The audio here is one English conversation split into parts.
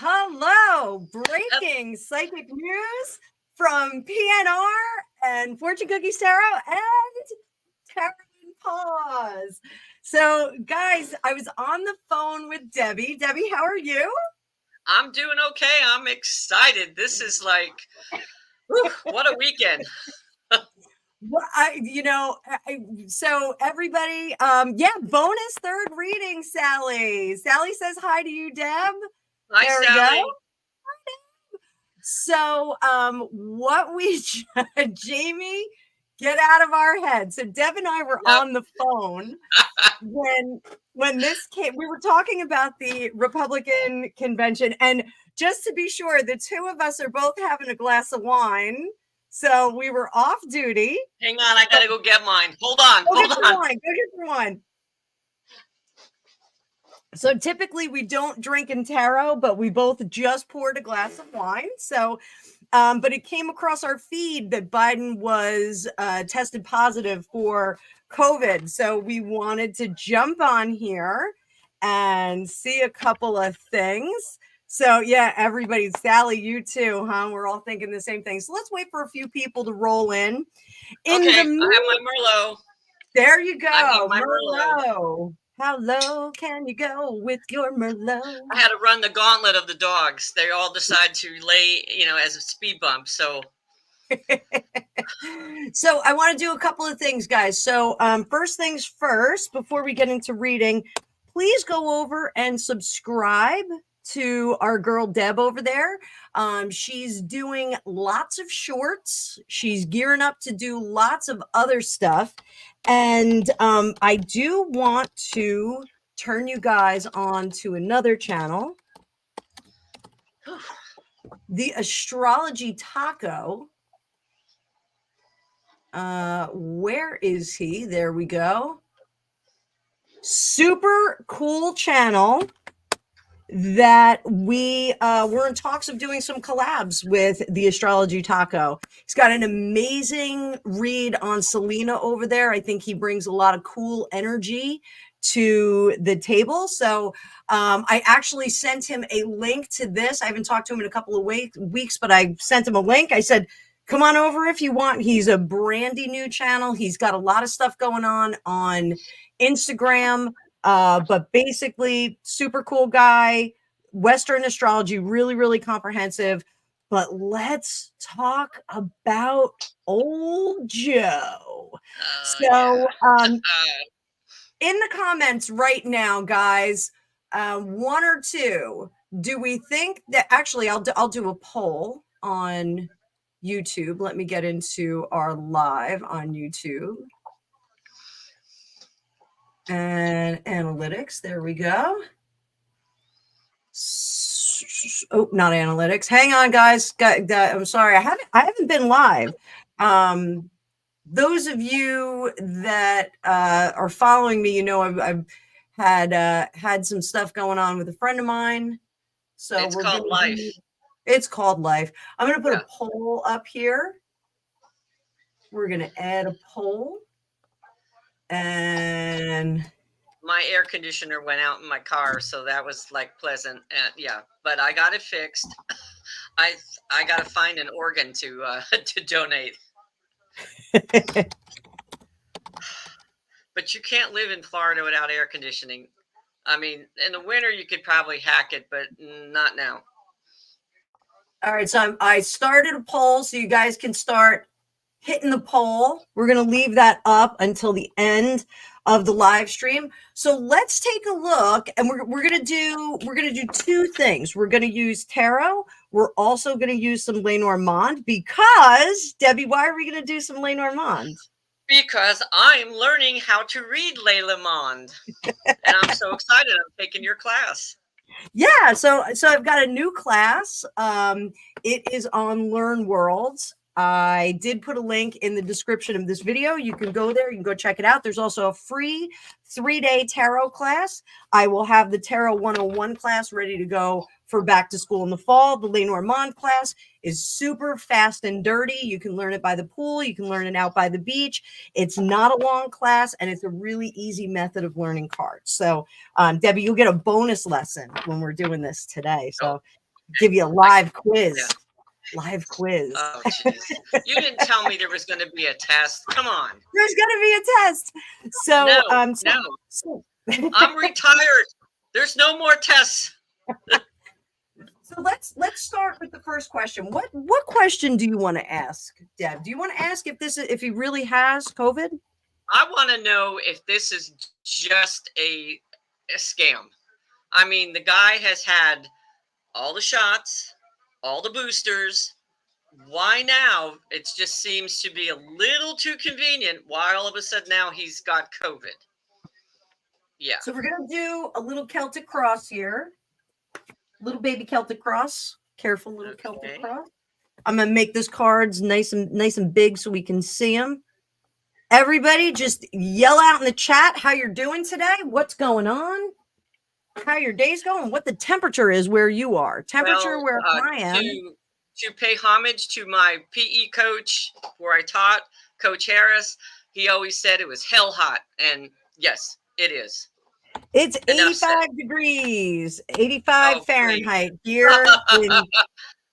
Hello, breaking psychic news from PNR and Fortune Cookies Tarot and Tarot and Pause. So, guys, I was on the phone with Debbie. Debbie, how are you? I'm doing okay. I'm excited. This is like, whew, what a weekend. Well, so everybody, bonus third reading, Sally. Sally says hi to you, Deb. Hi, There we Sally. go. So, what we, Jamie, get out of our head. So Deb and I were on the phone when this came. We were talking about the Republican convention, and just to be sure, the two of us are both having a glass of wine. So we were off duty. Hang on, I gotta go get mine. Hold on. Go get your wine. So typically we don't drink in tarot, but we both just poured a glass of wine. So, but it came across our feed that Biden was tested positive for COVID. So we wanted to jump on here and see a couple of things. So yeah, everybody, Sally, you too, huh? We're all thinking the same thing. So let's wait for a few people to roll in. Okay, I have my Merlot. There you go, Merlot. How low can you go with your Merlot? I had to run the gauntlet of the dogs. They all decide to lay, as a speed bump. So, so I want to do a couple of things, guys. So, first things first, before we get into reading, please go over and subscribe to our girl Deb over there. She's doing lots of shorts. She's gearing up to do lots of other stuff. And I do want to turn you guys on to another channel. The Astrology Taco. Where is he? There we go. Super cool channel that we were in talks of doing some collabs with the Astrology Taco. He's got an amazing read on Selena over there. I think he brings a lot of cool energy to the table. So I actually sent him a link to this. I haven't talked to him in a couple of weeks, but I sent him a link. I said, come on over if you want. He's a brandy new channel. He's got a lot of stuff going on Instagram. But basically super cool guy, Western astrology, really, really comprehensive. But let's talk about old Joe. In the comments right now, guys, one or two, do we think that actually I'll do a poll on YouTube. Let me get into our live on YouTube. And analytics, there we go. Oh, not analytics. Hang on, guys. I'm sorry, I haven't been live. Those of you that are following me, I've had some stuff going on with a friend of mine. So it's called life. It's called life. I'm going to put a poll up here. We're going to add a poll. And my air conditioner went out in my car, so that was like pleasant. But I got it fixed. I got to find an organ to donate. But you can't live in Florida without air conditioning. I mean, in the winter you could probably hack it, but not now. All right, so I started a poll, so you guys can start hitting the poll. We're going to leave that up until the end of the live stream. So let's take a look, and we're going to do two things. We're going to use tarot. We're also going to use some Lenormand because Debbie, why are we going to do some Lenormand? Because I'm learning how to read Lenormand, and I'm so excited. I'm taking your class. Yeah, so I've got a new class. It is on Learn Worlds. I did put a link in the description of this video. You can go there. You can go check it out. There's also a free 3-day tarot class. I will have the Tarot 101 class ready to go for back to school in the fall. The Lenormand class is super fast and dirty. You can learn it by the pool. You can learn it out by the beach. It's not a long class, and it's a really easy method of learning cards. So, Debbie, you'll get a bonus lesson when we're doing this today. So give you a I, live quiz. yeah. Live quiz. Oh, jeez. You didn't tell me there was going to be a test. Come on. There's gonna be a test. So, No. so, I'm retired. There's no more tests. so let's start with the first question. What question do you want to ask, Deb? Do you want to ask if he really has COVID? I want to know if this is just a scam. I mean, the guy has had all the shots, all the boosters. Why now? It just seems to be a little too convenient. Why all of a sudden now he's got COVID? Yeah. So we're gonna do a little Celtic cross here. Little baby Celtic cross. Careful, little Celtic cross. I'm gonna make this cards nice and big so we can see them. Everybody, just yell out in the chat how you're doing today. What's going on? How your day's going? What the temperature is where you are? Temperature where I am. To pay homage to my PE coach where I taught, Coach Harris, he always said it was hell hot, and yes, it is. It's 85 degrees, 85 Fahrenheit here in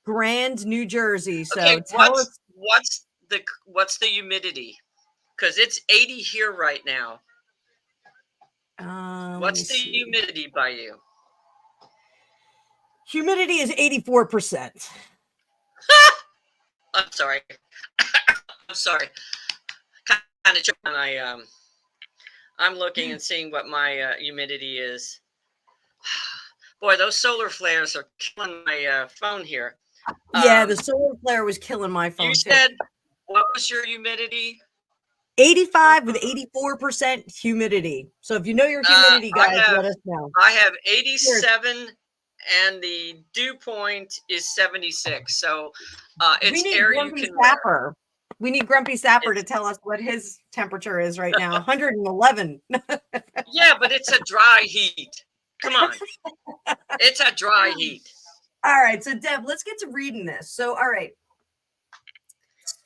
Grand, New Jersey. So okay, tell us what's the humidity? Because it's 80 here right now. What's the humidity by you? Humidity is 84%. I'm sorry. I'm sorry. Kind of I'm looking and seeing what my humidity is. Boy, those solar flares are killing my phone here. Yeah, the solar flare was killing my phone. You said, what was your humidity? 85 with 84% humidity. So if you know your humidity, guys, let us know. I have 87 and the dew point is 76. So it's air you can wear. We need Grumpy Sapper to tell us what his temperature is right now. 111. Yeah, but it's a dry heat. Come on. It's a dry heat. All right. So, Deb, let's get to reading this. So, all right.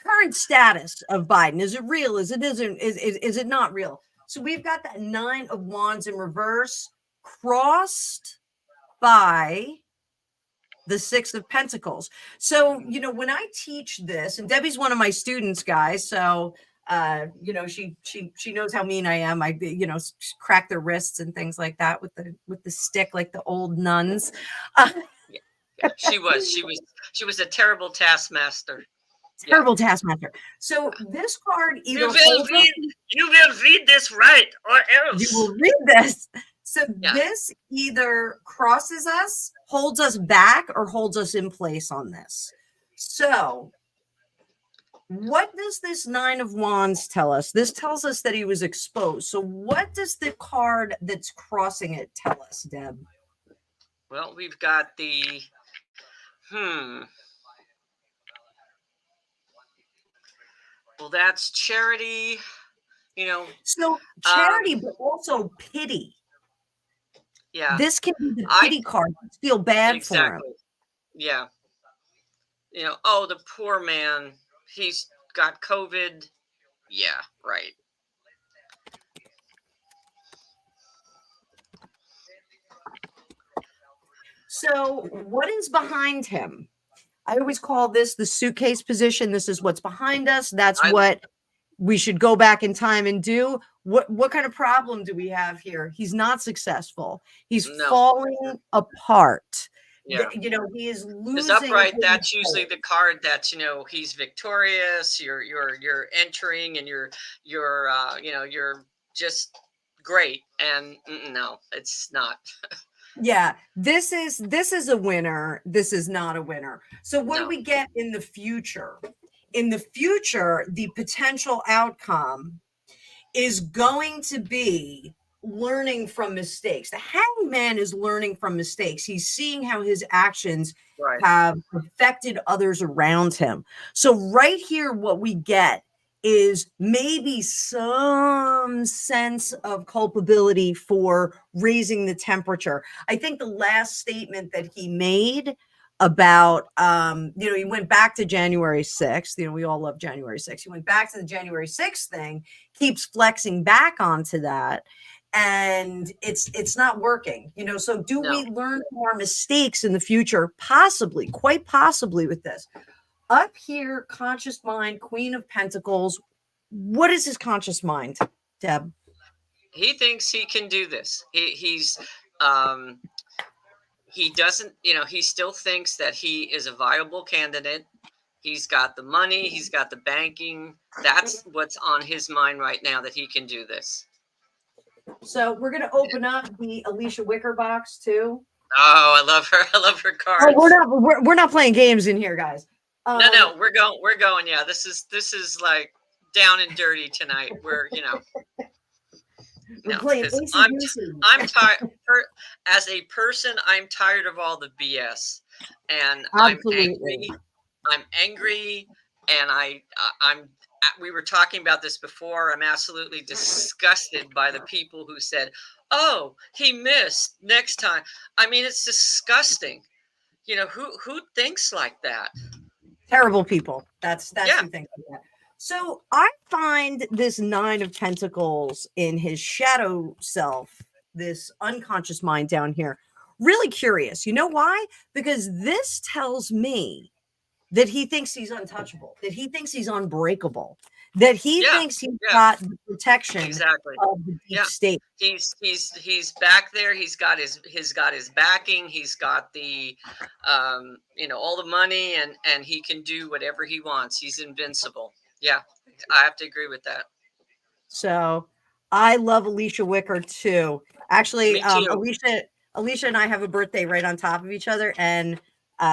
Current status of Biden. Is it real? Is it not real? So we've got that 9 of Wands in reverse crossed by the 6 of Pentacles. So, when I teach this, and Debbie's one of my students, guys, so she knows how mean I am. I crack their wrists and things like that with the stick, like the old nuns. She was a terrible taskmaster. Terrible taskmaster. So this card either you will read this right, or else you will read this. So this either crosses us, holds us back, or holds us in place on this. So what does this 9 of Wands tell us? This tells us that he was exposed. So what does the card that's crossing it tell us, Deb? Well, we've got the Well, that's charity, So charity, but also pity. Yeah. This can be the pity card. Feel bad for him. Yeah. Oh, the poor man. He's got COVID. Yeah, right. So what is behind him? I always call this the suitcase position. This is what's behind us. That's what we should go back in time and do. What kind of problem do we have here? He's not successful. He's falling apart. Yeah. He is losing. His upright, that's usually the card that's, he's victorious. You're entering and you're just great. And no, it's not. Yeah, this is a winner. This is not a winner. So what do we get in the future? In the future, the potential outcome is going to be learning from mistakes. The Hanged Man is learning from mistakes. He's seeing how his actions have affected others around him. So right here, what we get is maybe some sense of culpability for raising the temperature. I think the last statement that he made about, he went back to January 6th. We all love January 6th. He went back to the January 6th thing, keeps flexing back onto that. and it's not working, you know. So do No. we learn from our mistakes in the future? Possibly, quite possibly with this. Up here, conscious mind, Queen of Pentacles. What is his conscious mind, Deb? He thinks he can do this. Um he doesn't, he still thinks that he is a viable candidate. He's got the money, he's got the banking. That's what's on his mind right now, that he can do this. So we're going to open up the Alicia Wicker box too. Oh, I love her. I love her cards. Oh, we're not playing games in here, guys. No, we're going. Yeah, this is like down and dirty tonight. We're we're playing I'm tired. As a person, I'm tired of all the BS, and Absolutely. I'm angry, and I'm. We were talking about this before. I'm absolutely disgusted by the people who said, "Oh, he missed next time." I mean, it's disgusting. Who thinks like that? Terrible people. That's who thinks like that. So I find this Nine of Pentacles in his shadow self, this unconscious mind down here, really curious. You know why? Because this tells me that he thinks he's untouchable, that he thinks he's unbreakable, that he thinks he's got the protection of the deep state. He's back there. He's got his backing. He's got the all the money, and he can do whatever he wants. He's invincible. Yeah, I have to agree with that. So I love Alicia Wicker too. Actually, Me too. Alicia and I have a birthday right on top of each other, and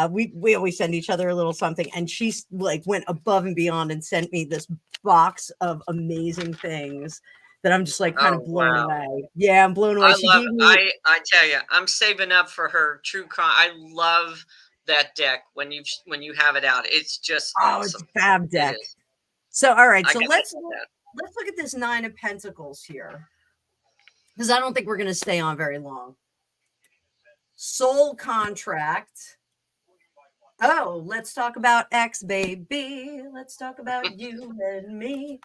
we always send each other a little something. And she's like went above and beyond and sent me this box of amazing things that I'm just like kind of blown away. Yeah, I'm blown away. I tell you, I'm saving up for her true crime. I love that deck when you have it out. It's just awesome. It's a fab deck. So all right, so let's look at this Nine of Pentacles here, because I don't think we're going to stay on very long. Soul contract. Oh, let's talk about X, baby. Let's talk about you and me.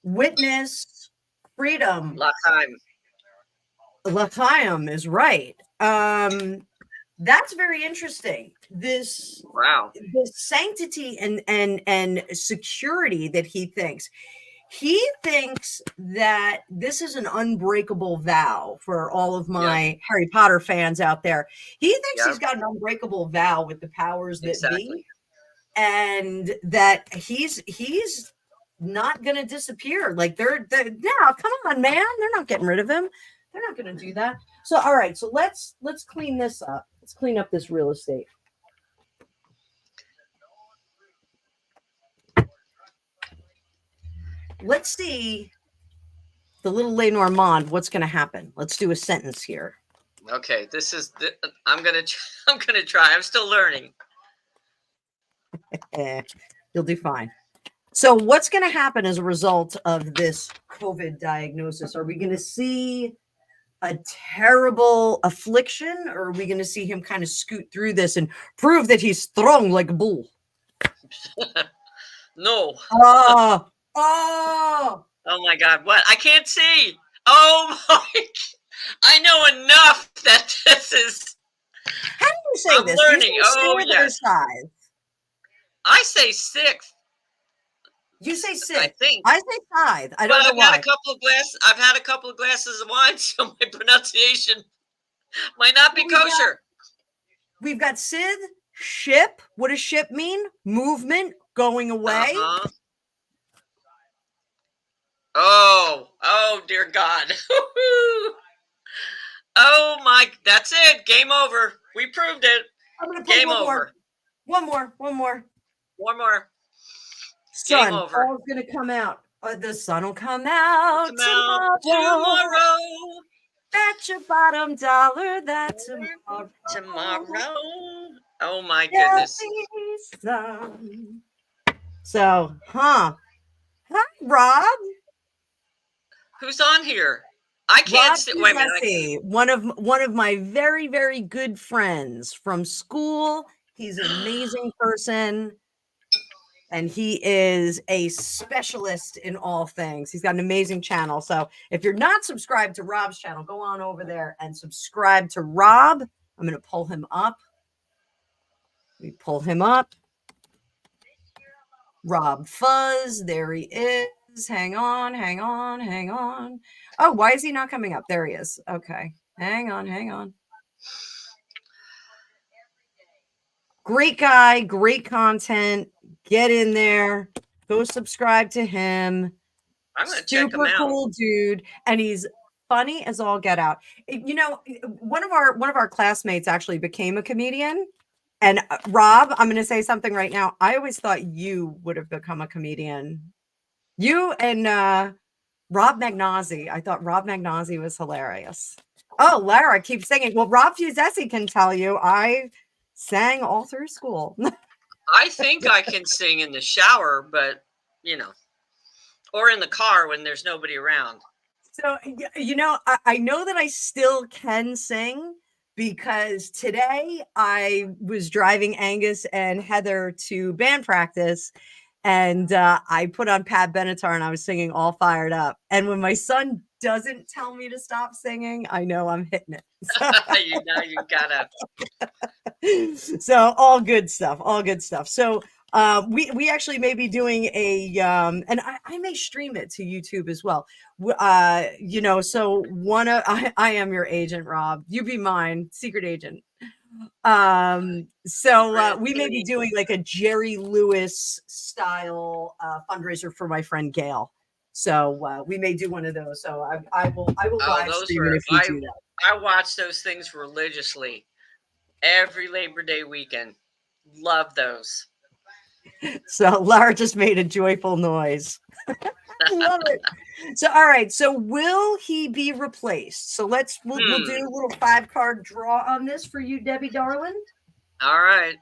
Witness, freedom. L'chaim is right. That's very interesting. This sanctity and security that he thinks. He thinks that this is an unbreakable vow for all of my Harry Potter fans out there. He thinks he's got an unbreakable vow with the powers that be, and that he's not going to disappear. Like they're no, come on, man. They're not getting rid of him. They're not going to do that. So, all right. So let's clean this up. Let's clean up this real estate. Let's see the little Lenormand. What's going to happen? Let's do a sentence here. Okay, I'm gonna try. I'm still learning. You'll do fine. So, what's going to happen as a result of this COVID diagnosis? Are we going to see a terrible affliction, or are we going to see him kind of scoot through this and prove that he's strong like a bull? No. Oh my God. What? I can't see. Oh my. I know enough that this is. How do you say this? Learning. Yes. I say sixth. You say sixth. I think. I say five. I don't know why. I've had a couple of glasses of wine, so my pronunciation might not be kosher. We've got Sid, ship. What does ship mean? Movement, going away. Oh, dear God. Oh, my. That's it. Game over. We proved it. I'm going to play One more. Sun. Game over. All's going to come out. The sun will come out tomorrow. Bet your bottom dollar that tomorrow. Oh, my goodness. So, Hi, Rob. Who's on here? I can't see. Wait a minute. One of my very, very good friends from school. He's an amazing person. and he is a specialist in all things. He's got an amazing channel. So if you're not subscribed to Rob's channel, go on over there and subscribe to Rob. I'm going to pull him up. We pull him up. Rob Fuzz. There he is. Hang on, hang on, hang on. Oh, why is he not coming up? There he is. Okay. Hang on, hang on. Great guy, great content. Get in there. Go subscribe to him. I'm going to check him out. Super cool dude, and he's funny as all get out. You know, one of our classmates actually became a comedian. And Rob, I'm going to say something right now. I always thought you would have become a comedian. You and Rob Magnozzi. I thought Rob Magnozzi was hilarious. Oh, Lara keeps singing. Well, Rob Fuzesi can tell you I sang all through school. I think I can sing in the shower, but you know, or in the car when there's nobody around. So, you know, I know that I still can sing because today I was driving Angus and Heather to band practice, and I put on Pat Benatar and I was singing All Fired Up. And when my son doesn't tell me to stop singing, I know I'm hitting it. You know, you gotta. So all good stuff, all good stuff. So we actually may be doing a and I may stream it to YouTube as well. You know, so I am your agent, Rob. You be mine, secret agent. So we may be doing like a Jerry Lewis style fundraiser for my friend Gail. So we may do one of those. So I will live stream it if you do that. I watch those things religiously every Labor Day weekend. Love those. So Lara just made a joyful noise. Love it. So all right. So will he be replaced? So we'll do a little 5-card draw on this for you, Debbie darling. All right.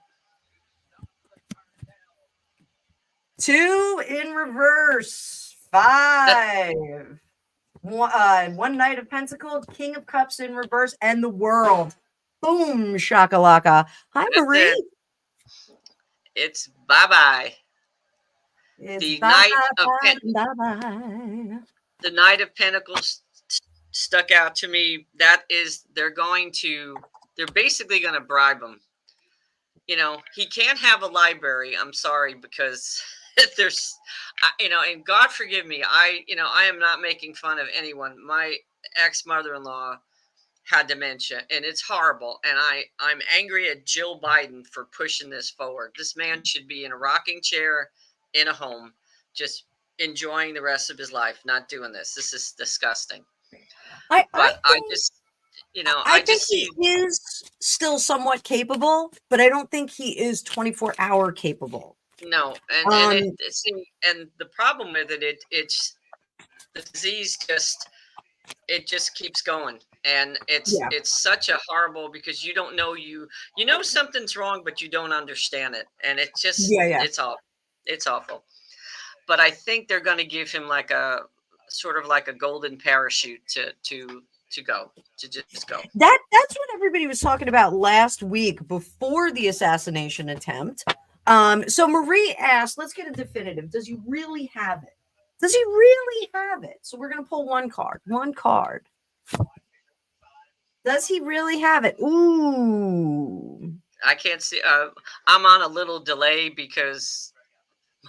2 in reverse. 5. One Knight of Pentacles, King of Cups in reverse, and the World. Boom, shakalaka. Hi, Marie. It's bye-bye. The Knight of Pentacles stuck out to me. That is, they're basically going to bribe him. You know, he can't have a library. I'm sorry, because there's, you know, and God forgive me. I am not making fun of anyone. My ex-mother-in-law had dementia, and it's horrible. And I'm angry at Jill Biden for pushing this forward. This man should be in a rocking chair in a home, just enjoying the rest of his life, not doing this. This is disgusting. I think he is still somewhat capable, but I don't think he is 24-hour capable. No, and the problem with it's the disease just keeps going, and it's such a horrible, because you don't know you know something's wrong, but you don't understand it, and it just it's awful. But I think they're going to give him like a sort of like a golden parachute to just go. That's what everybody was talking about last week before the assassination attempt. So Marie asked, let's get a definitive. Does he really have it? Does he really have it? So we're going to pull one card. Does he really have it? Ooh. I can't see. I'm on a little delay because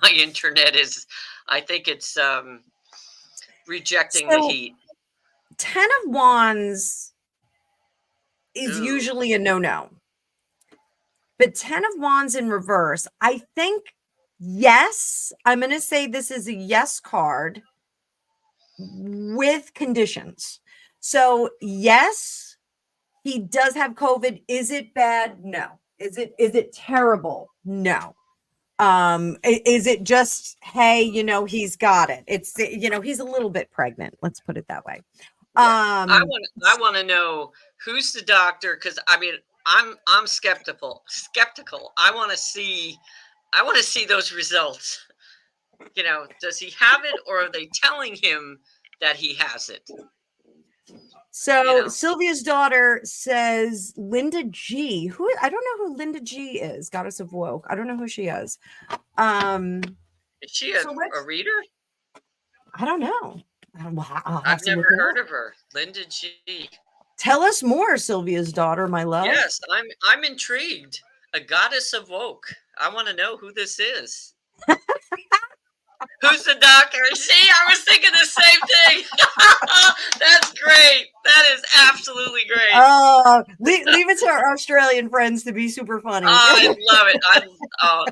my internet is, I think it's rejecting the heat. 10 of Wands is usually a no-no. But 10 of Wands in reverse, I think, yes, I'm going to say this is a yes card with conditions. So, yes, he does have COVID. Is it bad? No. Is it terrible? No. Is it just, hey, you know, he's got it. It's, you know, he's a little bit pregnant. Let's put it that way. Yeah. I want to know who's the doctor, because I mean, I'm skeptical. I want to see those results. You know, does he have it, or are they telling him that he has it? So Sylvia's daughter says Linda G. Who I don't know who Linda G is. Goddess of Woke. I don't know who she is. Is she a reader? I don't know. I've never heard of her. Linda G. Tell us more, Sylvia's daughter, my love. Yes, I'm intrigued. A goddess of woke. I want to know who this is. Who's the doctor? See, I was thinking the same thing. That's great. That is absolutely great. Oh, leave it to our Australian friends to be super funny. I love it.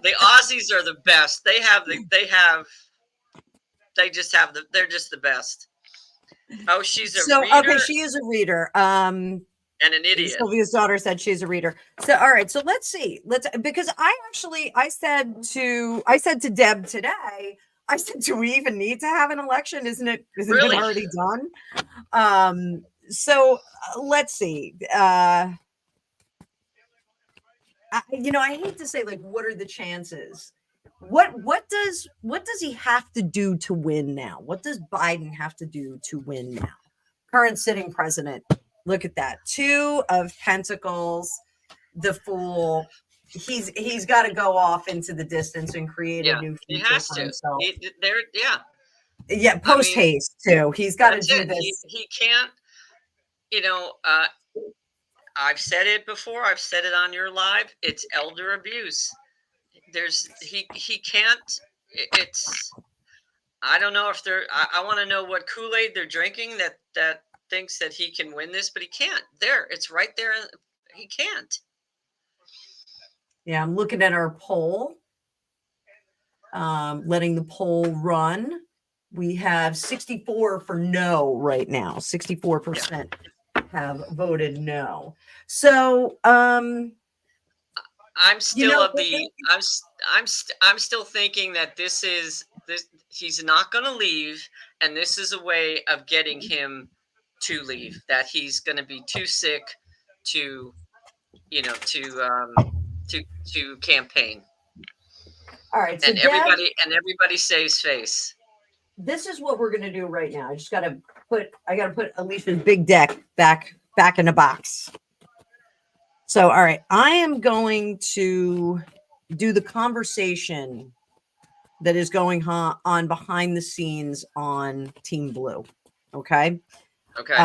The Aussies are the best. They're just the best. Oh, she's a reader. Okay, she is a reader. And an idiot. Sylvia's daughter said she's a reader. So all right, so let's see. Because I said to Deb today, I said, do we even need to have an election? Isn't it Really? already done? So let's see. I hate to say, like, what are the chances? What does he have to do to win now? What does Biden have to do to win now? Current sitting president. Look at that. 2 of Pentacles, the Fool. He's got to go off into the distance and create a new future he has for to. himself. Post haste too. He's got to do this. He can't. I've said it before. I've said it on your live. It's elder abuse. He can't. It's. I don't know if they're. I want to know what Kool-Aid they're drinking that thinks that he can win this, but he can't. It's right there. He can't. Yeah, I'm looking at our poll. Letting the poll run. We have 64 for no right now. 64% have voted no. So, I'm still I'm still thinking that this. He's not going to leave, and this is a way of getting him to leave. That he's going to be too sick to campaign. All right, so and everybody saves face. This is what we're gonna do right now. I gotta put Alicia's big deck back in the box. So, all right, I am going to do the conversation that is going on behind the scenes on Team Blue. Okay. Okay.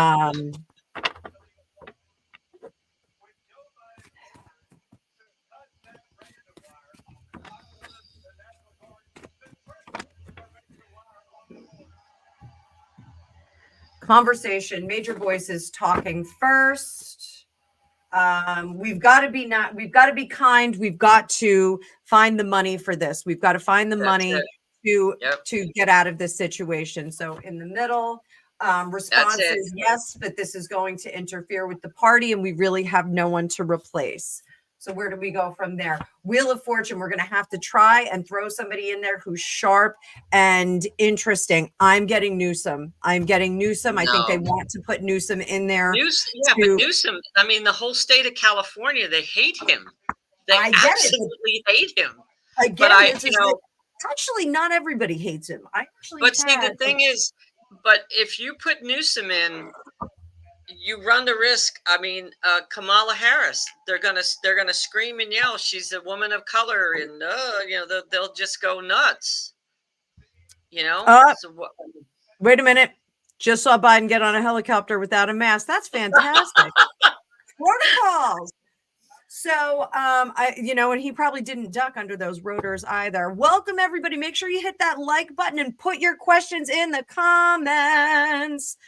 Conversation, major voices talking first. We've got to be kind. We've got to find the money for this. We've got to find the money to get out of this situation. So in the middle, response is yes, but this is going to interfere with the party, and we really have no one to replace. So where do we go from there? Wheel of Fortune, we're going to have to try and throw somebody in there who's sharp and interesting. I'm getting Newsom. I think they want to put Newsom in there. But Newsom, I mean, the whole state of California, they hate him. They absolutely hate him. Actually, not everybody hates him. The thing is, but if you put Newsom in, you run the risk. I mean, Kamala Harris, they're gonna scream and yell. She's a woman of color, and they'll just go nuts. Wait a minute. Just saw Biden get on a helicopter without a mask. That's fantastic. Protocols. So, and he probably didn't duck under those rotors either. Welcome, everybody. Make sure you hit that like button and put your questions in the comments.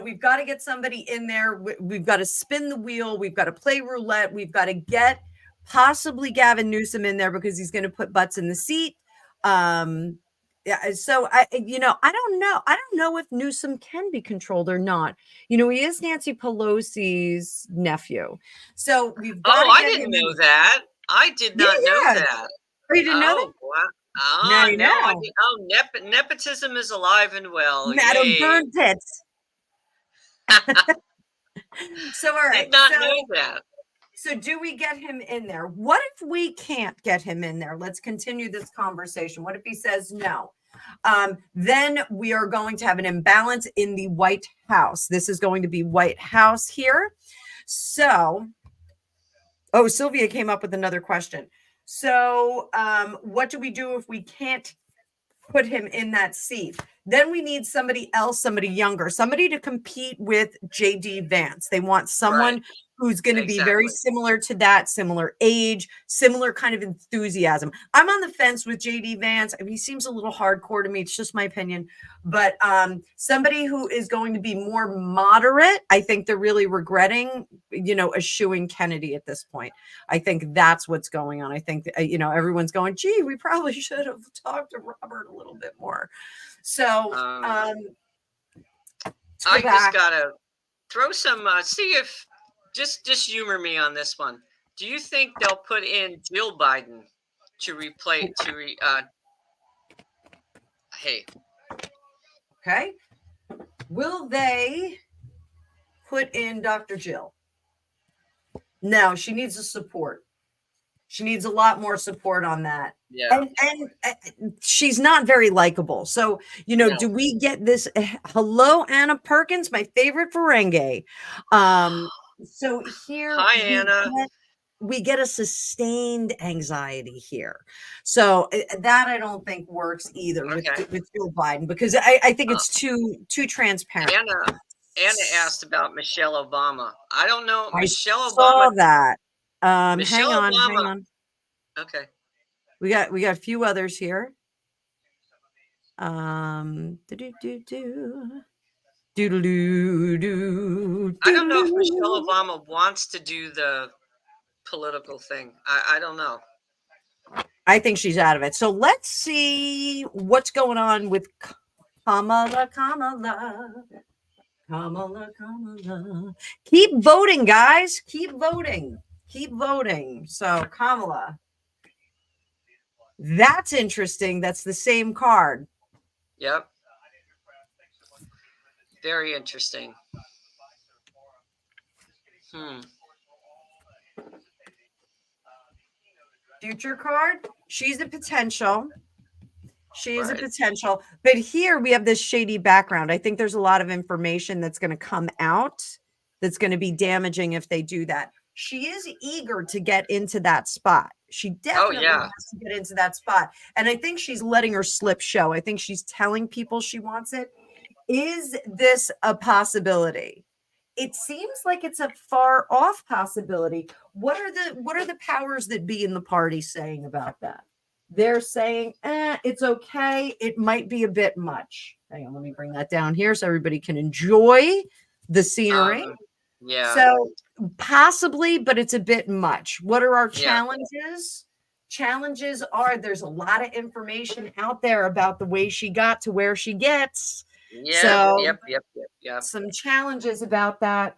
We've got to get somebody in there. We've got to spin the wheel. We've got to play roulette. We've got to get possibly Gavin Newsom in there because he's going to put butts in the seat. So I don't know. I don't know if Newsom can be controlled or not. He is Nancy Pelosi's nephew. So we've got I didn't know that. I did not know that. Oh, you didn't know that? Wow. Now you know. Nepotism is alive and well. Madam Burn Pits. So, all right. Did not know that. So do we get him in there? What if we can't get him in there? Let's continue this conversation. What if he says no? Then we are going to have an imbalance in the White House. This is going to be White House here. So, oh, Sylvia came up with another question. So, what do we do if we can't put him in that seat? Then we need somebody else, somebody younger, somebody to compete with JD Vance. They want someone Right. who's going to be very Exactly. similar to that, similar age, similar kind of enthusiasm. I'm on the fence with JD Vance. I mean, he seems a little hardcore to me. It's just my opinion. But somebody who is going to be more moderate, I think they're really regretting, eschewing Kennedy at this point. I think that's what's going on. I think, everyone's going, gee, we probably should have talked to Robert a little bit more. So I just gotta throw some. See if just humor me on this one. Do you think they'll put in Jill Biden to replace hey, okay. Will they put in Dr. Jill? No, she needs the support. She needs a lot more support on that. yeah, And she's not very likable. So, no. do we get this? Hello, Anna Perkins, my favorite Ferengi. So here Hi, Anna. we get a sustained anxiety here. So that I don't think works either with Okay. Joe Biden, because I think it's too transparent. Anna asked about Michelle Obama. I don't know. I Michelle saw Obama. that. Michelle Hang Obama. on. Okay. We got a few others here. Do I don't know if Michelle Obama wants to do the political thing. I don't know. I think she's out of it. So let's see what's going on with Kamala. Keep voting, guys. Keep voting. So Kamala. That's interesting. That's the same card. Yep. Very interesting. Future card. She's a potential. Right. But here we have this shady background. I think there's a lot of information that's going to come out that's going to be damaging if they do that. She is eager to get into that spot. She definitely wants to get into that spot. And I think she's letting her slip show. I think she's telling people she wants it. Is this a possibility? It seems like it's a far off possibility. What are the powers that be in the party saying about that? They're saying, it's okay. It might be a bit much. Hang on, let me bring that down here so everybody can enjoy the scenery. Yeah. So possibly, but it's a bit much. What are our challenges? Challenges are there's a lot of information out there about the way she got to where she gets. Yep. Some challenges about that.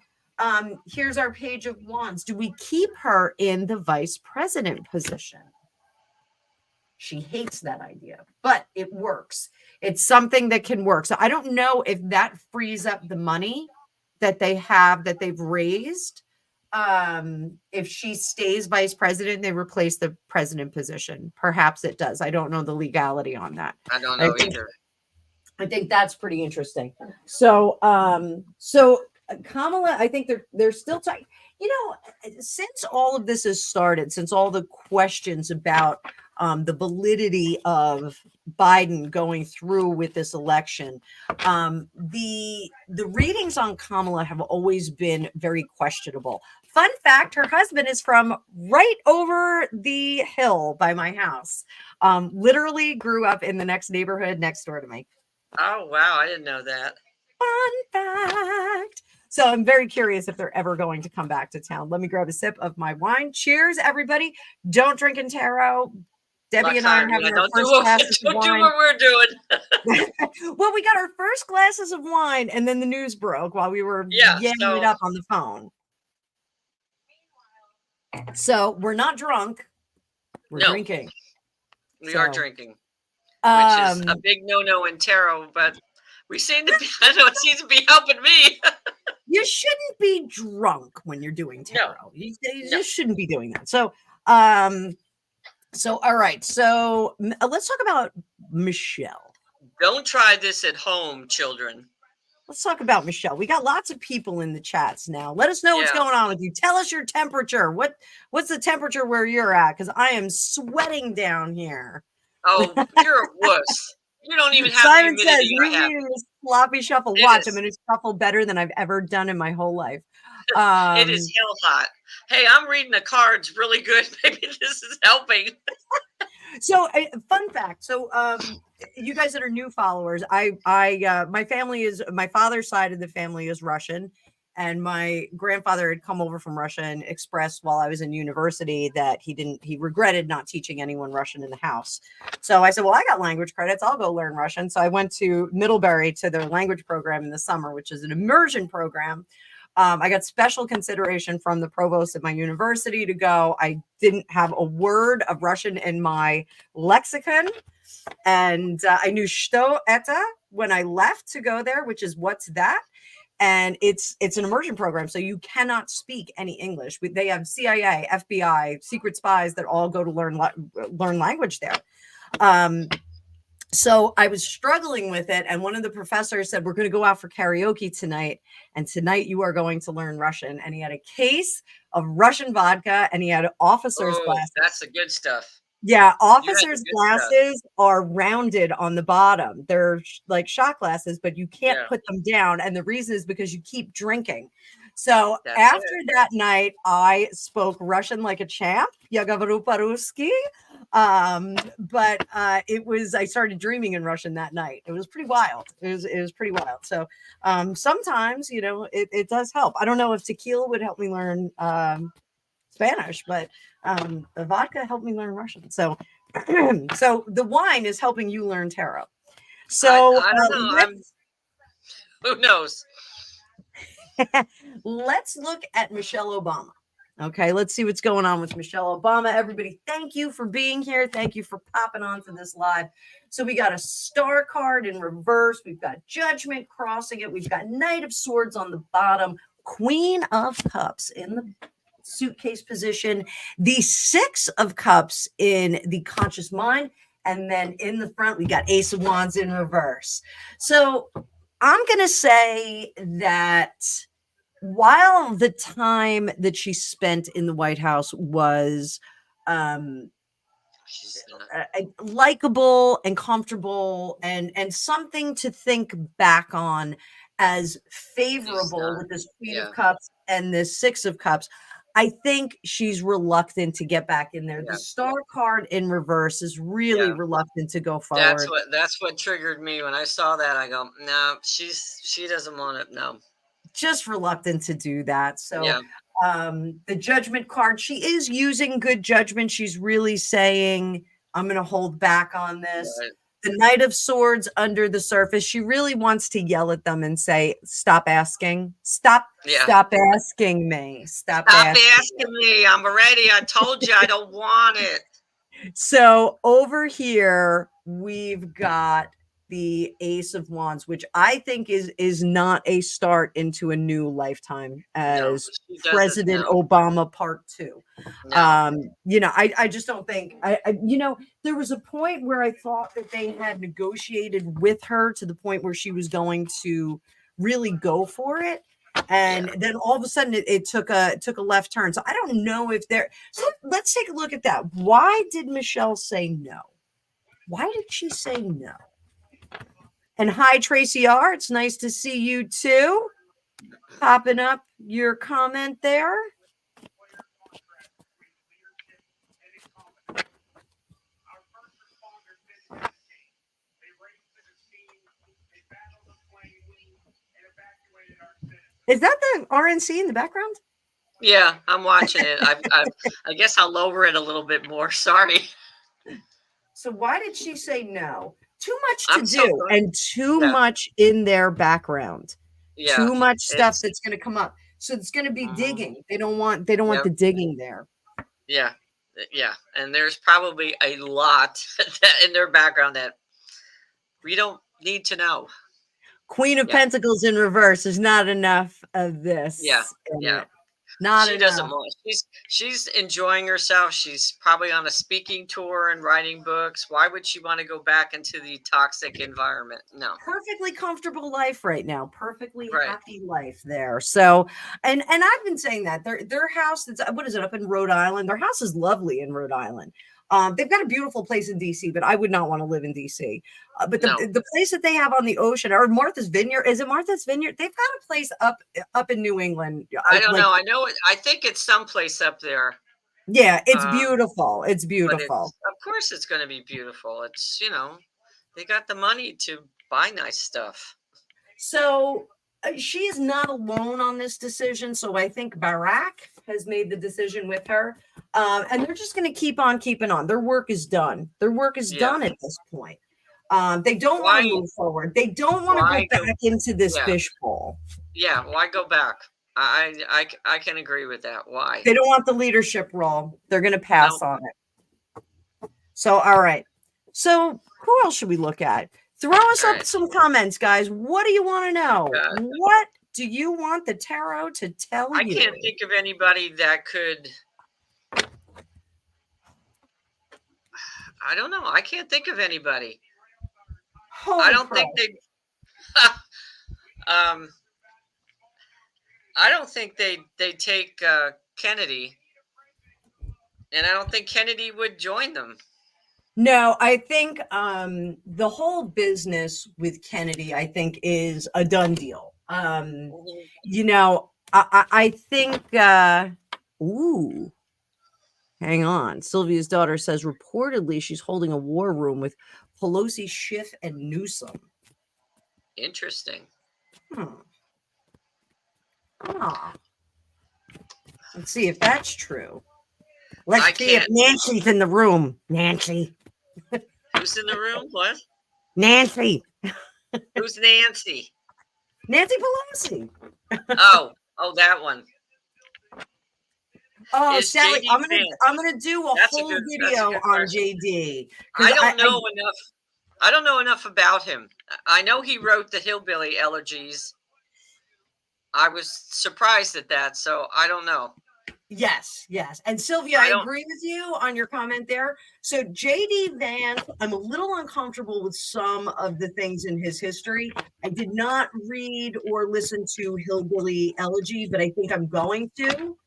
Here's our Page of Wands. Do we keep her in the vice president position? She hates that idea, but it works. It's something that can work. So I don't know if that frees up the money that they've raised. If she stays vice president, they replace the president position. Perhaps it does. I don't know the legality on that. I don't know either. I think that's pretty interesting. So, Kamala, I think they're still talking. Since all of this has started, since all the questions about the validity of Biden going through with this election, the readings on Kamala have always been very questionable. Fun fact, her husband is from right over the hill by my house. Literally grew up in the next neighborhood next door to me. Oh, wow. I didn't know that. Fun fact. So I'm very curious if they're ever going to come back to town. Let me grab a sip of my wine. Cheers, everybody. Don't drink in tarot. Debbie and I are having our first glasses of wine. Don't do what we're doing. Well, we got our first glasses of wine, and then the news broke while we were getting it up on the phone. So we're not drunk. We're drinking. We are drinking, which is a big no-no in tarot, but we seem to be, I know it seems to be helping me. You shouldn't be drunk when you're doing tarot. No. You just shouldn't be doing that. So, all right. So let's talk about Michelle. Don't try this at home, children. Let's talk about Michelle. We got lots of people in the chats now. Let us know what's Yeah. going on with you. Tell us your temperature. What's the temperature where you're at? Because I am sweating down here. Oh, you're a wuss. You don't even have the Simon says, humidity I "You're have. reading this sloppy shuffle. It Watch, I'm is. going to shuffle better than I've ever done in my whole life." It is hell hot. Hey, I'm reading the cards really good. Maybe this is helping. So, fun fact. So, you guys that are new followers, my family is, my father's side of the family is Russian, and my grandfather had come over from Russia and expressed while I was in university that he regretted not teaching anyone Russian in the house. So I said, well, I got language credits. I'll go learn Russian. So I went to Middlebury to their language program in the summer, which is an immersion program. I got special consideration from the provost at my university to go. I didn't have a word of Russian in my lexicon. And I knew "Что это" when I left to go there, which is "what's that?" And it's an immersion program, so you cannot speak any English. They have CIA, FBI, secret spies that all go to learn language there. So I was struggling with it, and one of the professors said, "We're going to go out for karaoke tonight, and tonight you are going to learn Russian." And he had a case of Russian vodka, and he had officer's glasses. That's the good stuff. Yeah, You had the officers' good glasses are rounded on the bottom. They're like shot glasses, but you can't Yeah. put them down. And the reason is because you keep drinking. So That's after it. that night, I spoke Russian like a champ. Я говорю по-русски. But I started dreaming in Russian that night. It was pretty wild. It was pretty wild. So sometimes, it does help. I don't know if tequila would help me learn Spanish, but the vodka helped me learn Russian. So, so the wine is helping you learn tarot. So I don't know. Who knows? let's look at Michelle Obama. Okay, let's see what's going on with Michelle Obama. Everybody, thank you for being here. Thank you for popping on to this live. So we got a star card in reverse. We've got Judgment crossing it. We've got Knight of Swords on the bottom. Queen of Cups in the suitcase position. The Six of Cups in the conscious mind. And then in the front, we got Ace of Wands in reverse. So I'm going to say that while the time that she spent in the White House was likable and comfortable and something to think back on as favorable with this Queen of Cups and this Six of Cups, I think she's reluctant to get back in there. The Star card in reverse is really reluctant to go forward. That's what triggered me when I saw that. I go, no, she doesn't want it. No, just reluctant to do that. So the Judgment card, she is using good judgment. She's really saying, I'm going to hold back on this. Right. The Knight of Swords under the surface, she really wants to yell at them and say, stop asking. Stop asking me. Stop asking me. I'm ready. I told you I don't want it. So over here, we've got the Ace of Wands, which I think is not a start into a new lifetime as President Obama Part 2. No. I just don't think there was a point where I thought that they had negotiated with her to the point where she was going to really go for it. And then all of a sudden it took a left turn. So I don't know if so let's take a look at that. Why did Michelle say no? Why did she say no? And hi, Tracy R. It's nice to see you too. Popping up your comment there. Is that the RNC in the background? Yeah, I'm watching it. I guess I'll lower it a little bit more. Sorry. So why did she say no? Too much to do and too much in their background. Yeah, too much stuff that's going to come up. So it's going to be digging. They don't want the digging there. Yeah. Yeah. And there's probably a lot in their background that we don't need to know. Queen of Pentacles in reverse. There's not enough of this. Yeah. Yeah. Not She doesn't enough. mind. She's enjoying herself. She's probably on a speaking tour and writing books. Why would she want to go back into the toxic environment? No. Perfectly comfortable life right now, perfectly Right. happy life there. So, and I've been saying that their house that's what is it up in Rhode Island? Their house is lovely in Rhode Island. They've got a beautiful place in DC, but I would not want to live in DC. But No. the place that they have on the ocean, or Martha's Vineyard, is it Martha's Vineyard? They've got a place up in New England. I don't Like, know. I know it. I think it's someplace up there. yeah, it's Um, beautiful. It's but beautiful. it's, of course it's going to be beautiful. It's, they got the money to buy nice stuff. So she is not alone on this decision. So I think Barack has made the decision with her. And they're just going to keep on keeping on. Their work is done. Their work is Yeah. done at this point. They don't want Why? to move forward. They don't want to Why go go- back into this Yeah. fishbowl. Yeah. Why go back? I can agree with that. Why? They don't want the leadership role. They're going to pass on it. So, all right. So who else should we look at? Throw us All up right. some comments, guys. What do you want to know? God. What do you want the tarot to tell I you? can't think of anybody that could. I don't know. I can't think of anybody. I don't think they. I don't think they take Kennedy, and I don't think Kennedy would join them. No, I think the whole business with Kennedy, I think, is a done deal. I think. Ooh, hang on. Sylvia's daughter says reportedly she's holding a war room with Pelosi, Schiff, and Newsom. Interesting. Let's see if that's true. Let's see if Nancy's in the room. Nancy. Who's in the room? What? Nancy. Who's Nancy? Nancy Pelosi. Oh, that one. Oh, Is Sally, JD I'm gonna do a whole video on JD. I don't know enough. I don't know enough about him. I know he wrote the Hillbilly Elegies. I was surprised at that, so I don't know. Yes. And Sylvia, I agree with you on your comment there. So JD Vance, I'm a little uncomfortable with some of the things in his history. I did not read or listen to Hillbilly Elegy, but I think I'm going to.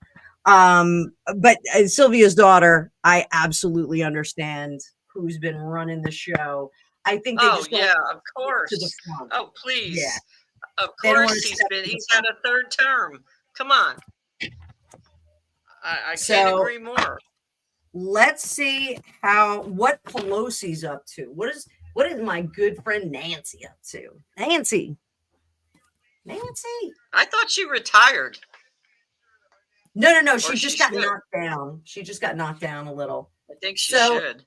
But Sylvia's daughter, I absolutely understand who's been running the show. I think they just of course. To the front. Oh, please. Yeah. Of course he's had a third term. Come on. I can't agree more. Let's see what Pelosi's up to. What is my good friend Nancy up to? Nancy. I thought she retired. No. She just got knocked down. She just got knocked down a little. I think she should.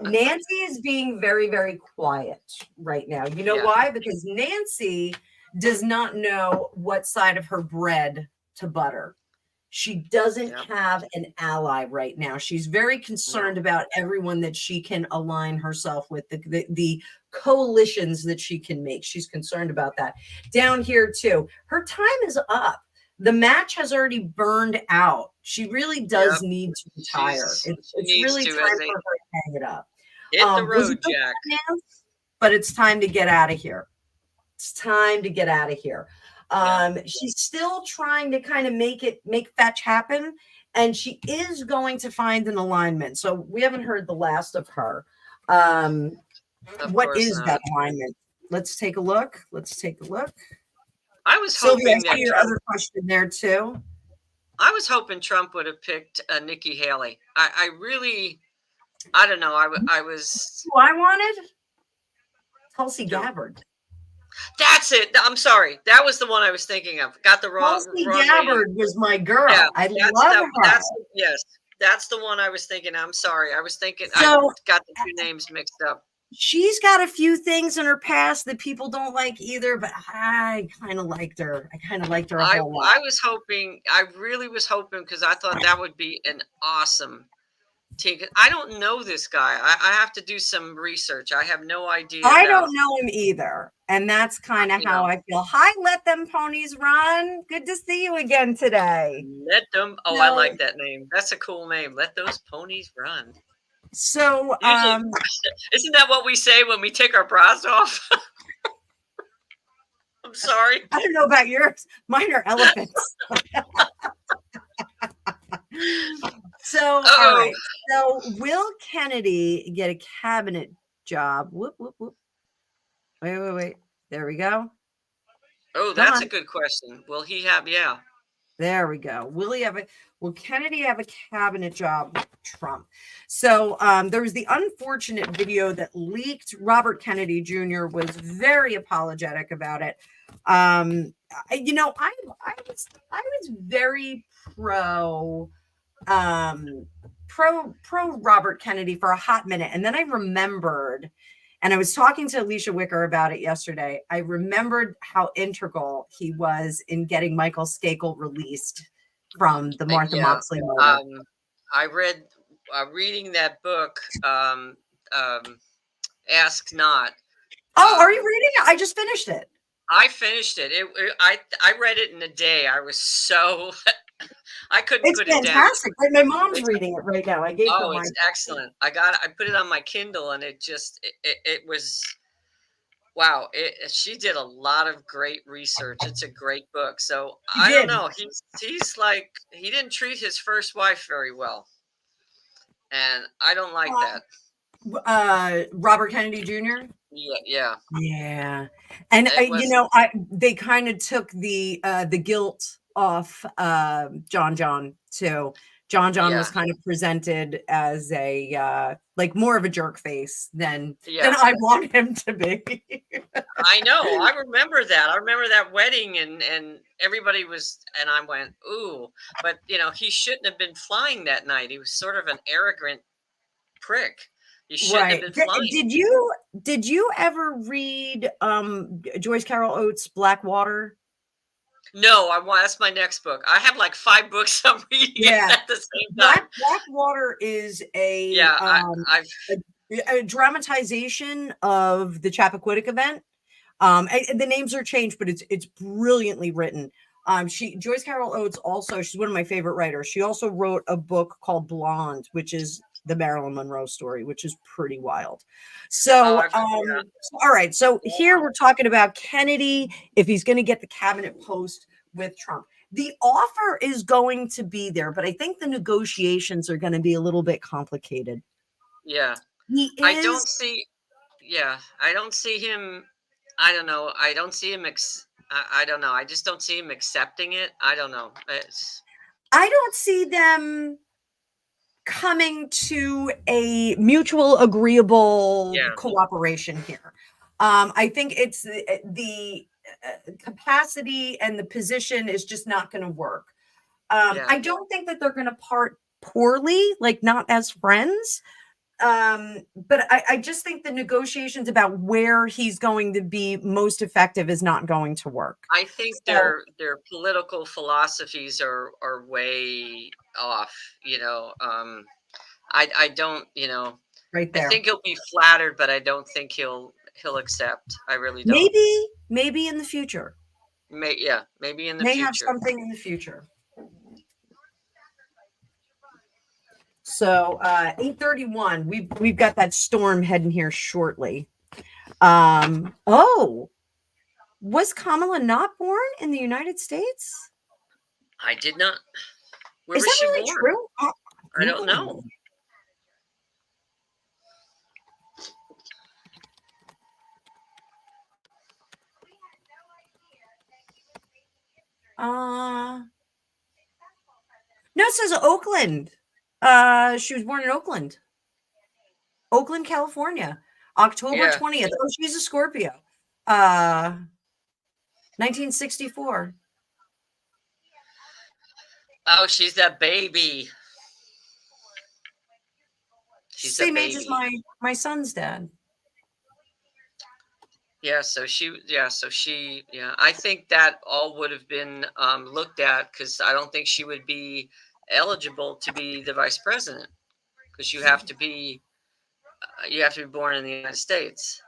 Nancy is being very, very quiet right now. You know why? Because Nancy does not know what side of her bread to butter. She doesn't have an ally right now. She's very concerned about everyone that she can align herself with, the coalitions that she can make. She's concerned about that. Down here too, her time is up. The match has already burned out. She really does need to retire. It's really time for her to hang it up. Hit the road, Jack. But it's time to get out of here. It's time to get out of here. She's still trying to kind of make fetch happen, and she is going to find an alignment. So we haven't heard the last of her. What is that alignment? Let's take a look. I was hoping that your other question there too. I was hoping Trump would have picked Nikki Haley. I don't know. I was. Who I wanted? Tulsi Gabbard. That's it. I'm sorry. That was the one I was thinking of. Got the wrong. Tulsi Gabbard was my girl. Yeah, I love her. That's the one I was thinking. I'm sorry. I was thinking. I got the two names mixed up. She's got a few things in her past that people don't like either, but I kind of liked her. A whole lot. I was hoping. I really was hoping because I thought that would be an awesome I don't know this guy. I have to do some research. I have no idea I about, don't know him either. And that's kind of you how know, I feel. Hi, Let Them Ponies Run. Good to see you again today. let them. Oh, I So, like that name. That's a cool name. Let those ponies run. so Usually, isn't that what we say when we take our bras off? I'm sorry. I don't know about yours. Mine are elephants. So, all Oh, right. So, will Kennedy get a cabinet job? Whoop, whoop, whoop. Wait. There we go. oh, Come that's on. a good question. Will he have? Yeah, There we go. Will Kennedy have a cabinet job with Trump? So there was the unfortunate video that leaked. Robert Kennedy Jr. was very apologetic about it. I was very pro Robert Kennedy for a hot minute, and then I remembered, and I was talking to Alicia Wicker about it yesterday. I remembered how integral he was in getting Michael Skakel released from the Martha yeah. Moxley murder. I read, reading that book. Ask Not. Oh, are you Um, reading it? I just finished it. I finished it. I read it in a day. I was so I couldn't It's put it down. fantastic. My mom's It's reading it right now. I gave her my it's excellent. I put it on my Kindle, and it was wow. She did a lot of great research. It's a great book. So She I don't did. know. He's like, he didn't treat his first wife very well, and I don't like that. Robert Kennedy Jr. Yeah, yeah. Yeah, and It was they kind of took the guilt off John too. John was yeah, kind of presented as a like more of a jerk face than yeah. I want him to be. I know. I remember that. I remember that wedding, and everybody was, and I went, ooh. But he shouldn't have been flying that night. He was sort of an arrogant prick. He shouldn't have Right. been flying. Did you ever read Joyce Carol Oates' Blackwater? No, I want. That's my next book. I have like 5 books I'm reading Yeah. at the same time. Blackwater is Yeah, I've. a dramatization of the Chappaquiddick event. The names are changed, but it's brilliantly written. Joyce Carol Oates also, she's one of my favorite writers. She also wrote a book called Blonde, which is the Marilyn Monroe story, which is pretty wild. Oh, So, I've. Yeah, all right. So here we're talking about Kennedy, if he's going to get the cabinet post with Trump. The offer is going to be there, but I think the negotiations are going to be a little bit complicated. yeah. He I don't is. see. Yeah, I don't see him. I don't know. I don't see him. I don't know. I just don't see him accepting it. I don't know. I don't see them coming to a mutual agreeable Yeah, cooperation here. I think it's the capacity and the position is just not going to work. yeah. I don't think that they're going to part poorly, like not as friends. But I just think the negotiations about where he's going to be most effective is not going to work. I think So their political philosophies are way off. I don't. right I there, think he'll be flattered, but I don't think he'll accept. I really don't. maybe in the future, Yeah, maybe in the may have future. something in the future. So 8:31. We've got that storm heading here shortly. Oh, was Kamala not born in the United States? I did not. Where Is was that she really born? true? I don't know. England. No, it says Oakland. She was born in Oakland, California, October Yeah. 20th. Oh, she's a Scorpio. Uh, 1964. Oh, she's that baby. She's a Same age as baby. my son's dad. Yeah, yeah. I think that all would have been looked at because I don't think she would be eligible to be the vice president because you have to be born in the United States.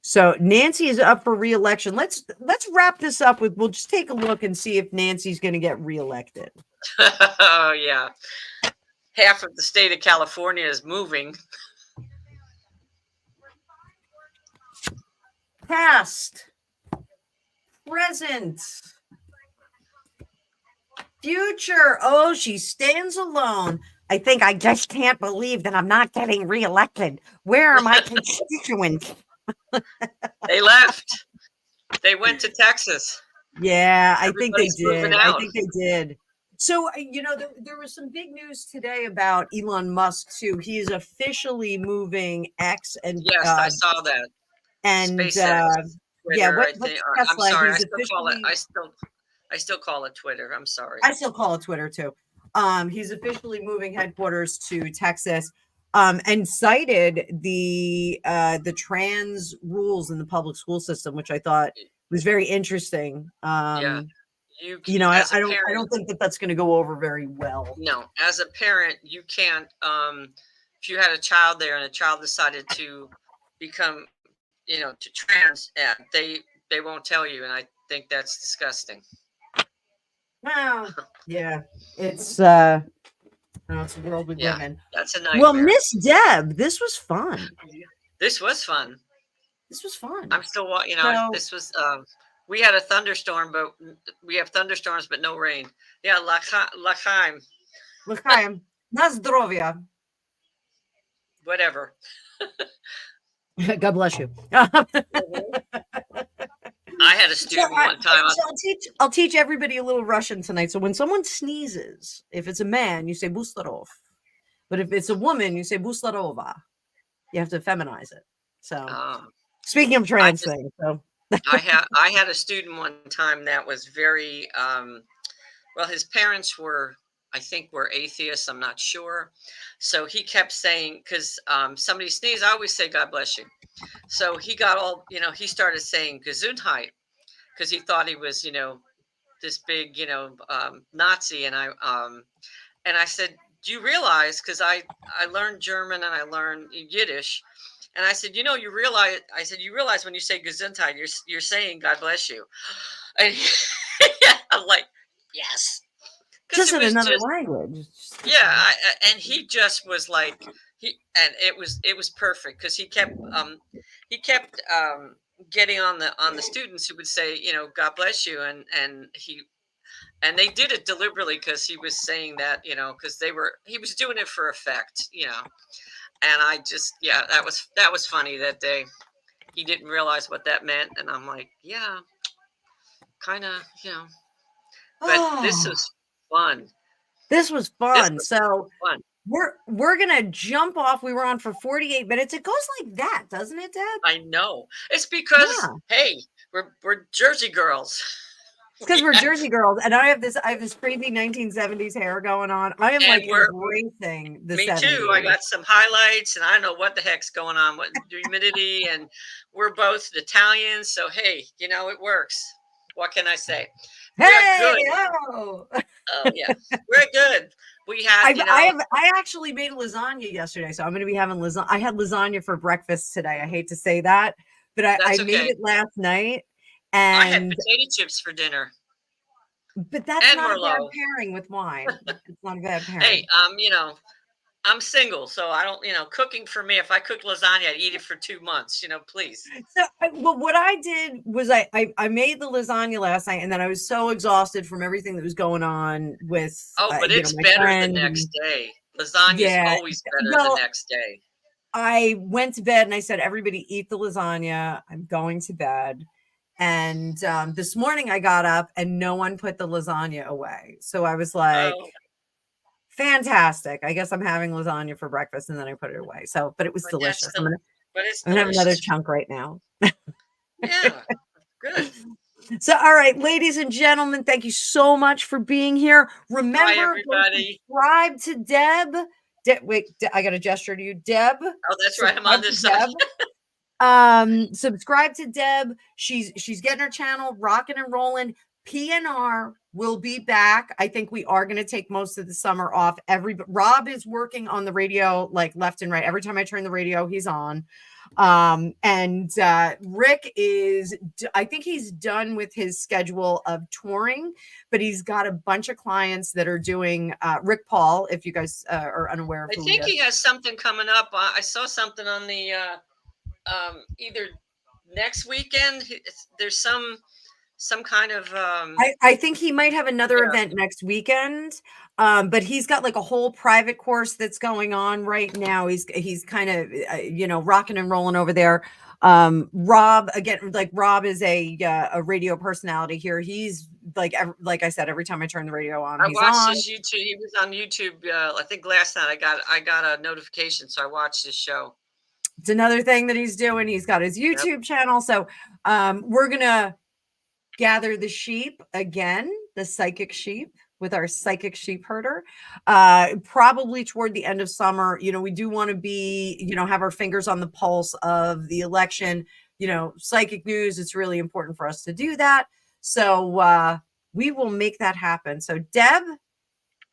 So Nancy is up for re-election. Let's wrap this up with, we'll just take a look and see if Nancy's going to get re-elected. Oh yeah, half of the state of California is moving. Past, present, future. Oh, she stands alone. I think I just can't believe that I'm not getting reelected. Where are my constituents? They left. They went to Texas. Yeah, I think they Everybody's moving did. I out. think they did. So, there was some big news today about Elon Musk too. He is officially moving X and Yes, I saw that. SpaceX, yeah, Twitter. I what's think. I'm Tesla? sorry. He's officially. I still call it Twitter. I'm sorry. I still call it Twitter too. He's officially moving headquarters to Texas, and cited the trans rules in the public school system, which I thought was very interesting. Yeah. I don't think that that's going to go over very well. No, as a parent, you can't. If you had a child there and a child decided to become, to trans, they won't tell you, and I think that's disgusting. Well, yeah, it's a world we live in. That's a nightmare. Well, Miss Deb, this was fun. This was fun. I'm still, this was. We had a thunderstorm, but we have thunderstorms, but no rain. Yeah, L'chaim. L'chaim. Na zdrowie. Whatever. God bless you. I had a student one time. I'll teach everybody a little Russian tonight. So when someone sneezes, if it's a man, you say Buslarov. But if it's a woman, you say Buslarova. You have to feminize it. So speaking of trans things, so I had a student one time that was very well, his parents were, I think, were atheists. I'm not sure. So he kept saying, because somebody sneezed, I always say, God bless you. So he got all, he started saying Gesundheit because he thought he was, this big, Nazi. And I said, do you realize, because I learned German and I learned Yiddish. And I said, you realize when you say Gesundheit, you're saying God bless you. And I'm like, yes. Just in another language. Yeah, and he just was like, it was perfect because he kept getting on the students who would say, God bless you, and they did it deliberately because he was saying that, because he was doing it for effect, and I just, that was funny that day. He didn't realize what that meant, and I'm like, yeah, kind of, but this was fun. This was fun. So fun. We're gonna jump off. We were on for 48 minutes. It goes like that, doesn't it, Deb? I know. It's because hey, we're Jersey girls. It's because we're Jersey girls, and I have this crazy 1970s hair going on. I am embracing the 70s. Me too. I got some highlights, and I don't know what the heck's going on with humidity, and we're both Italians, so hey, it works. What can I say? Hey, oh yeah, we're good. We had, I actually made lasagna yesterday, so I'm going to be having lasagna. I had lasagna for breakfast today. I hate to say that, but I made it last night. And I had potato chips for dinner. But that's not a bad pairing with wine. It's not a bad pairing. Hey, I'm single, so I don't, cooking for me, if I cook lasagna, I'd eat it for 2 months, please. So, well, what I did was I made the lasagna last night, and then I was so exhausted from everything that was going on with. But it's better the next day. Lasagna is always better the next day. I went to bed and I said, everybody eat the lasagna. I'm going to bed. And this morning I got up and no one put the lasagna away. So I was like, fantastic. I guess I'm having lasagna for breakfast, and then I put it away. So, but it was delicious. I'm gonna have another chunk right now. Yeah, good. So, all right, ladies and gentlemen, thank you so much for being here. Remember, everybody, subscribe to Deb. Wait, I got a gesture to you, Deb. Oh, that's right. I'm on this side. Subscribe to Deb. She's getting her channel rocking and rolling. PNR will be back. I think we are going to take most of the summer off. Rob is working on the radio like left and right. Every time I turn the radio, he's on. And Rick I think he's done with his schedule of touring, but he's got a bunch of clients that are doing Rick Paul, if you guys are unaware of I who think he is. he has something coming up. I saw something on the either next weekend. There's some kind of I think he might have another yeah. event next weekend, but he's got like a whole private course that's going on right now. He's kind of rocking and rolling over there. Rob, again, like Rob is a radio personality here. He's like I said, every time I turn the radio on, I he's watched on. his YouTube. He was on YouTube. I think last night I got a notification, so I watched his show. It's another thing that he's doing. He's got his YouTube channel. So we're gonna gather the sheep again, the psychic sheep, with our psychic sheep herder, probably toward the end of summer. We do want to be, have our fingers on the pulse of the election, psychic news. It's really important for us to do that. So we will make that happen. So Deb,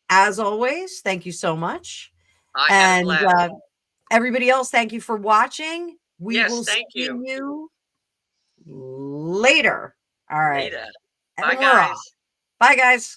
as always, thank you so much. I had a blast. Everybody else, thank you for watching. We Yes, will thank see you. you later. All right. Later. And Bye, we're off. guys. Bye, guys.